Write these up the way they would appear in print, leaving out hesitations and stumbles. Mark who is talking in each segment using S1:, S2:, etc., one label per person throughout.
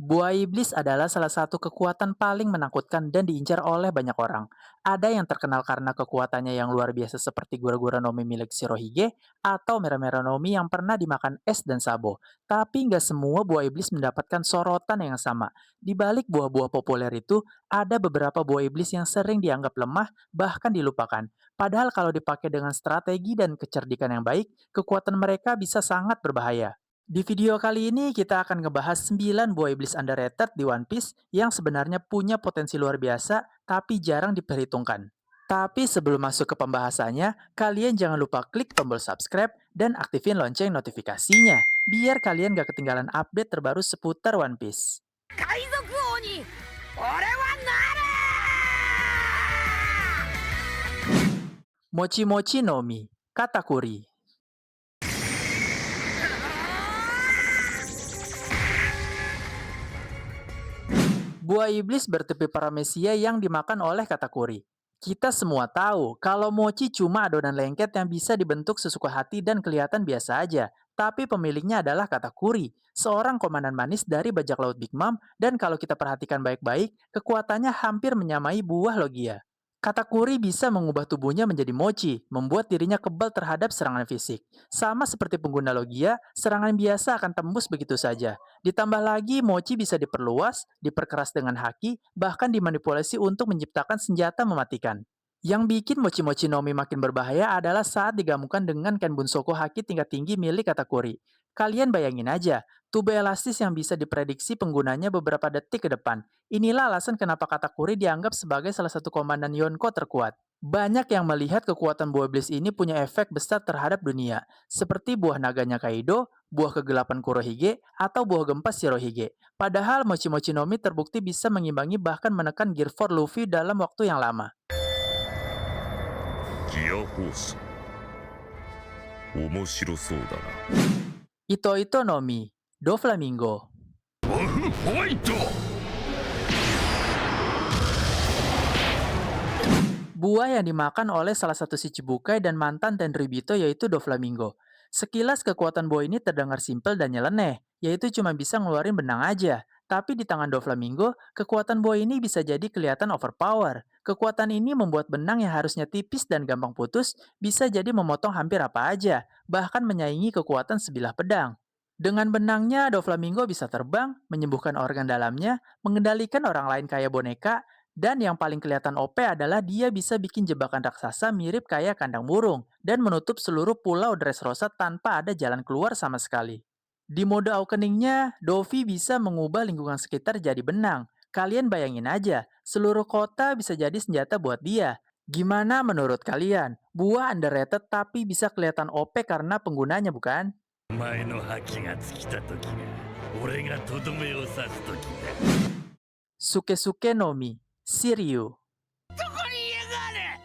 S1: Buah iblis adalah salah satu kekuatan paling menakutkan dan diincar oleh banyak orang. Ada yang terkenal karena kekuatannya yang luar biasa seperti Gura-Gura Nomi milik Shirohige atau Mera-Mera Nomi yang pernah dimakan es dan Sabo. Tapi nggak semua buah iblis mendapatkan sorotan yang sama. Di balik buah-buah populer itu, ada beberapa buah iblis yang sering dianggap lemah bahkan dilupakan. Padahal kalau dipakai dengan strategi dan kecerdikan yang baik, kekuatan mereka bisa sangat berbahaya. Di video kali ini kita akan ngebahas 9 buah iblis underrated di One Piece yang sebenarnya punya potensi luar biasa tapi jarang diperhitungkan. Tapi sebelum masuk ke pembahasannya, kalian jangan lupa klik tombol subscribe dan aktifin lonceng notifikasinya biar kalian gak ketinggalan update terbaru seputar One Piece.
S2: 海賊王に俺はなる
S1: Mochi Mochi no Mi, Katakuri. Buah iblis bertepi paramesia yang dimakan oleh katakuri. Kita semua tahu kalau mochi cuma adonan lengket yang bisa dibentuk sesuka hati dan kelihatan biasa aja. Tapi pemiliknya adalah katakuri, seorang komandan manis dari bajak laut Big Mom, dan kalau kita perhatikan baik-baik, kekuatannya hampir menyamai buah logia. Katakuri bisa mengubah tubuhnya menjadi mochi, membuat dirinya kebal terhadap serangan fisik. Sama seperti pengguna logia, serangan biasa akan tembus begitu saja. Ditambah lagi, mochi bisa diperluas, diperkeras dengan haki, bahkan dimanipulasi untuk menciptakan senjata mematikan. Yang bikin mochi-mochi no mi makin berbahaya adalah saat digabungkan dengan Ken Bunsoko haki tingkat tinggi milik Katakuri. Kalian bayangin aja, tubuh elastis yang bisa diprediksi penggunanya beberapa detik ke depan. Inilah alasan kenapa Katakuri dianggap sebagai salah satu komandan Yonko terkuat. Banyak yang melihat kekuatan buah iblis ini punya efek besar terhadap dunia, seperti buah naganya Kaido, buah kegelapan Kurohige, atau buah gempa Shirohige. Padahal Mochi Mochi no Mi terbukti bisa mengimbangi bahkan menekan Gear 4 Luffy dalam waktu yang lama.
S3: ギアフォース面白そうだな。
S1: Ito Ito no Mi, Doflamingo.
S3: ワフホワイト
S1: Buah yang dimakan oleh salah satu Shichibukai dan mantan Tenryubito yaitu Doflamingo. Sekilas kekuatan buah ini terdengar simpel dan nyeleneh, yaitu cuma bisa ngeluarin benang aja. Tapi di tangan Doflamingo, kekuatan buah ini bisa jadi kelihatan overpower. Kekuatan ini membuat benang yang harusnya tipis dan gampang putus, bisa jadi memotong hampir apa aja, bahkan menyaingi kekuatan sebilah pedang. Dengan benangnya, Doflamingo bisa terbang, menyembuhkan organ dalamnya, mengendalikan orang lain kayak boneka, dan yang paling kelihatan OP adalah dia bisa bikin jebakan raksasa mirip kayak kandang burung dan menutup seluruh pulau Dressrosa tanpa ada jalan keluar sama sekali. Di mode awakeningnya, Dovi bisa mengubah lingkungan sekitar jadi benang. Kalian bayangin aja, seluruh kota bisa jadi senjata buat dia. Gimana menurut kalian? Buah underrated tapi bisa kelihatan OP karena penggunanya bukan?
S3: お前の覇気が尽きた時が俺がとどめを刺す時だ。
S1: Sukesuke no Mi, Shiryu.
S2: どこにいやがる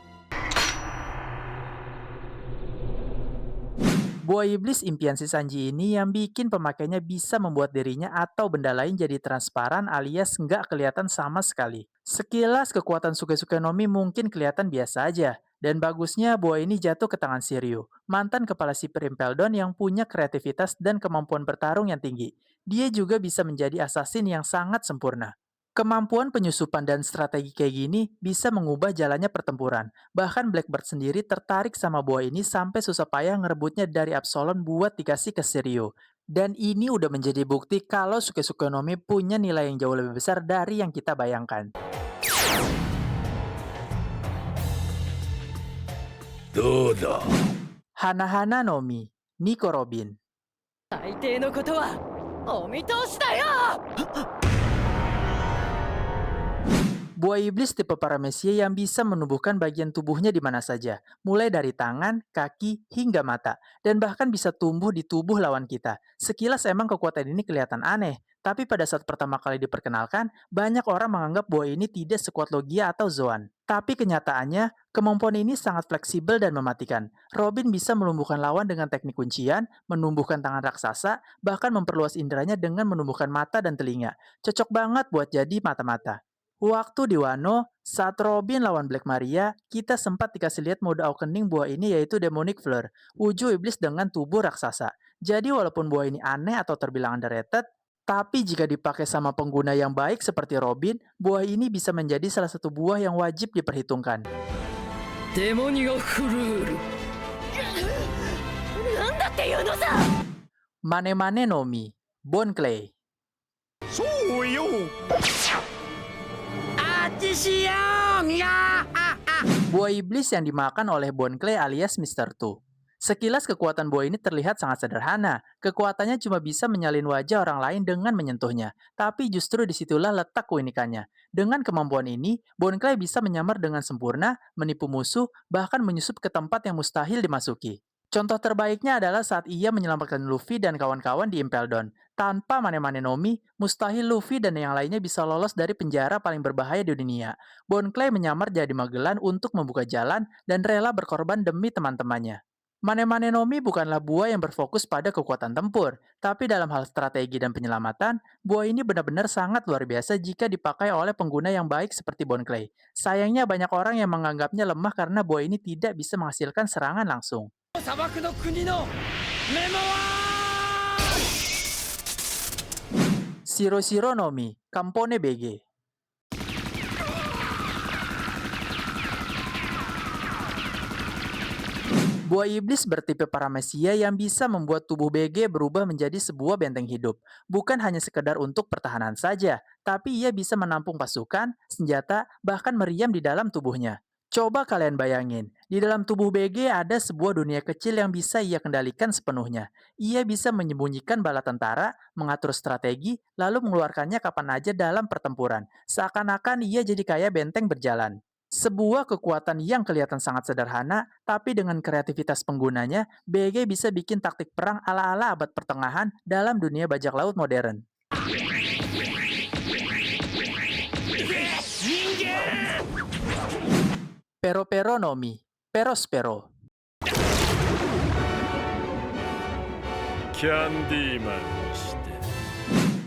S1: Buah iblis impian si Sanji ini yang bikin pemakainya bisa membuat dirinya atau benda lain jadi transparan alias nggak kelihatan sama sekali. Sekilas kekuatan Suke-Suke no Mi mungkin kelihatan biasa aja. Dan bagusnya buah ini jatuh ke tangan Shiryu, mantan kepala sipir Impel Down yang punya kreativitas dan kemampuan bertarung yang tinggi. Dia juga bisa menjadi assassin yang sangat sempurna. Kemampuan penyusupan dan strategi kayak gini bisa mengubah jalannya pertempuran. Bahkan Blackbird sendiri tertarik sama buah ini sampai susah payah ngerebutnya dari Absolon buat dikasih ke Shiryu. Dan ini udah menjadi bukti kalau Suke-Suke no Mi punya nilai yang jauh lebih besar dari yang kita bayangkan.
S3: どうだ
S1: Hana-Hana no Mi, Nico Robin.
S2: 大抵のことはお見通しだよ
S1: Buah iblis tipe paramesia yang bisa menumbuhkan bagian tubuhnya di mana saja, mulai dari tangan, kaki, hingga mata, dan bahkan bisa tumbuh di tubuh lawan kita. Sekilas emang kekuatan ini kelihatan aneh, tapi pada saat pertama kali diperkenalkan, banyak orang menganggap buah ini tidak sekuat Logia atau Zoan. Tapi kenyataannya, kemampuan ini sangat fleksibel dan mematikan. Robin bisa melumpuhkan lawan dengan teknik kuncian, menumbuhkan tangan raksasa, bahkan memperluas inderanya dengan menumbuhkan mata dan telinga. Cocok banget buat jadi mata-mata. Waktu di Wano, saat Robin lawan Black Maria, kita sempat dikasih lihat mode awakening buah ini yaitu Demonic Flare, wujud iblis dengan tubuh raksasa. Jadi walaupun buah ini aneh atau terbilang underrated, Tapi jika dipakai sama pengguna yang baik seperti Robin, buah ini bisa menjadi salah satu buah yang wajib diperhitungkan.
S2: デモニがフルールなんだっていうのさ
S1: Mane-mane no Mi, Bon Clay.
S3: そうよ
S2: あっちしようや
S1: Buah iblis yang dimakan oleh Bon Clay alias Mr. Two. Sekilas kekuatan buah ini terlihat sangat sederhana. Kekuatannya cuma bisa menyalin wajah orang lain dengan menyentuhnya. Tapi justru disitulah letak keunikannya. Dengan kemampuan ini, Bon Clay bisa menyamar dengan sempurna, menipu musuh, bahkan menyusup ke tempat yang mustahil dimasuki. Contoh terbaiknya adalah saat ia menyelamatkan Luffy dan kawan-kawan di Impel Down. Tanpa Mane-mane no Mi, mustahil Luffy dan yang lainnya bisa lolos dari penjara paling berbahaya di dunia. Bon Clay menyamar jadi Magellan untuk membuka jalan dan rela berkorban demi teman-temannya. Mane-mane no Mi bukanlah buah yang berfokus pada kekuatan tempur, tapi dalam hal strategi dan penyelamatan, buah ini benar-benar sangat luar biasa jika dipakai oleh pengguna yang baik seperti Bon Clay. Sayangnya banyak orang yang menganggapnya lemah karena buah ini tidak bisa menghasilkan serangan langsung.
S2: 砂漠の国のメモは
S1: Shiro Shiro no Mi, Kampone BG. Buah iblis bertipe paramesia yang bisa membuat tubuh BG berubah menjadi sebuah benteng hidup. Bukan hanya sekedar untuk pertahanan saja, tapi ia bisa menampung pasukan, senjata, bahkan meriam di dalam tubuhnya. Coba kalian bayangin, di dalam tubuh BG ada sebuah dunia kecil yang bisa ia kendalikan sepenuhnya. Ia bisa menyembunyikan bala tentara, mengatur strategi, lalu mengeluarkannya kapan aja dalam pertempuran. Seakan-akan ia jadi kayak benteng berjalan. Sebuah kekuatan yang kelihatan sangat sederhana, tapi dengan kreativitas penggunanya, BG bisa bikin taktik perang ala-ala abad pertengahan dalam dunia bajak laut modern. Pero-pero no Mi, Perospero.
S3: キャンディーマンにして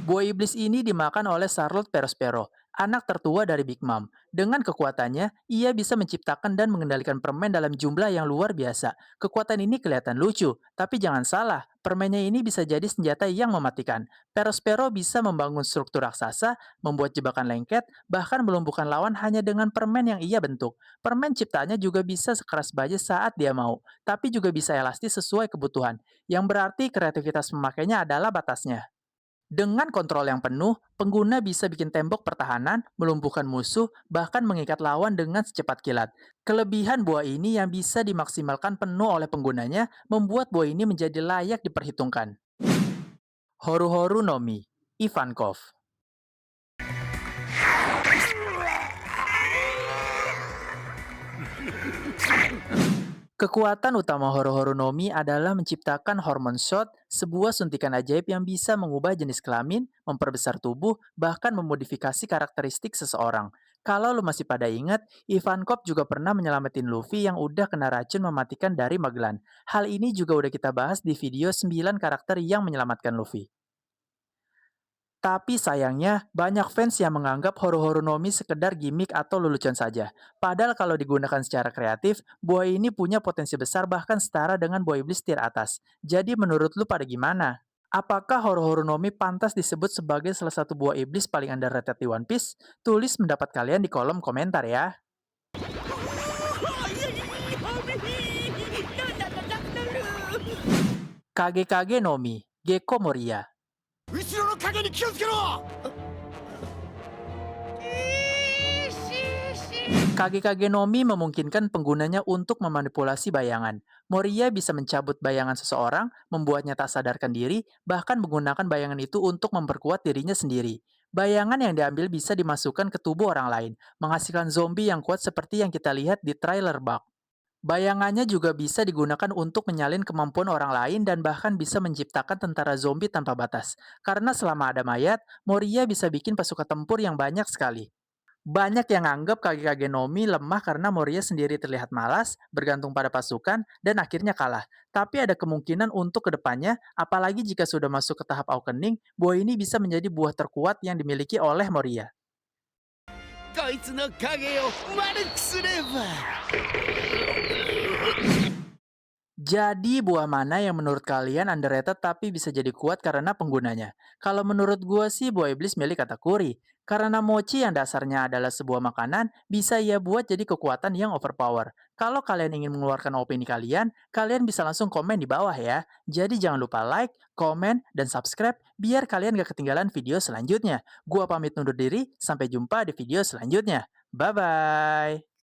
S1: Buah iblis ini dimakan oleh Charlotte Perospero, anak tertua dari Big Mom. Dengan kekuatannya, ia bisa menciptakan dan mengendalikan permen dalam jumlah yang luar biasa. Kekuatan ini kelihatan lucu, tapi jangan salah, permennya ini bisa jadi senjata yang mematikan. Perospero bisa membangun struktur raksasa, membuat jebakan lengket, bahkan melumpuhkan lawan hanya dengan permen yang ia bentuk. Permen ciptaannya juga bisa sekeras baja saat dia mau, tapi juga bisa elastis sesuai kebutuhan, yang berarti kreativitas pemakainya adalah batasnya. Dengan kontrol yang penuh, pengguna bisa bikin tembok pertahanan, melumpuhkan musuh, bahkan mengikat lawan dengan secepat kilat. Kelebihan buah ini yang bisa dimaksimalkan penuh oleh penggunanya, membuat buah ini menjadi layak diperhitungkan. Horu-horu no Mi, Ivankov. Kekuatan utama Horu-horu no Mi adalah menciptakan hormon shot, sebuah suntikan ajaib yang bisa mengubah jenis kelamin, memperbesar tubuh, bahkan memodifikasi karakteristik seseorang. Kalau lu masih pada ingat, Ivankov juga pernah menyelamatin Luffy yang udah kena racun mematikan dari Magellan. Hal ini juga udah kita bahas di video 9 karakter yang menyelamatkan Luffy. Tapi sayangnya, banyak fans yang menganggap Horu-horu no Mi sekedar gimmick atau lelucon saja. Padahal kalau digunakan secara kreatif, buah ini punya potensi besar bahkan setara dengan buah iblis tier atas. Jadi menurut lu pada gimana? Apakah Horu-horu no Mi pantas disebut sebagai salah satu buah iblis paling underrated di One Piece? Tulis pendapat kalian di kolom komentar ya. Kage-kage no Mi, Gecko Moria.
S3: 後ろの影に気をつけろ
S1: Kage-kage no Mi memungkinkan penggunanya untuk memanipulasi bayangan. Moria bisa mencabut bayangan seseorang, membuatnya tak sadarkan diri, bahkan menggunakan bayangan itu untuk memperkuat dirinya sendiri. Bayangan yang diambil bisa dimasukkan ke tubuh orang lain, menghasilkan zombie yang kuat seperti yang kita lihat di trailer Bug. Bayangannya juga bisa digunakan untuk menyalin kemampuan orang lain dan bahkan bisa menciptakan tentara zombie tanpa batas. Karena selama ada mayat, Moria bisa bikin pasukan tempur yang banyak sekali. Banyak yang anggap Kage-kage no Mi lemah karena Moria sendiri terlihat malas, bergantung pada pasukan, dan akhirnya kalah. Tapi ada kemungkinan untuk kedepannya, apalagi jika sudah masuk ke tahap awakening, buah ini bisa menjadi buah terkuat yang dimiliki oleh Moria.
S3: こいつの影を丸くすれば
S1: Jadi buah mana yang menurut kalian underrated tapi bisa jadi kuat karena penggunanya? Kalau menurut gua sih buah iblis milik katakuri. Karena mochi yang dasarnya adalah sebuah makanan, bisa ia buat jadi kekuatan yang overpower. Kalau kalian ingin mengeluarkan opini kalian, kalian bisa langsung komen di bawah ya. Jadi jangan lupa like, komen, dan subscribe biar kalian gak ketinggalan video selanjutnya. Gua pamit undur diri, sampai jumpa di video selanjutnya. Bye-bye!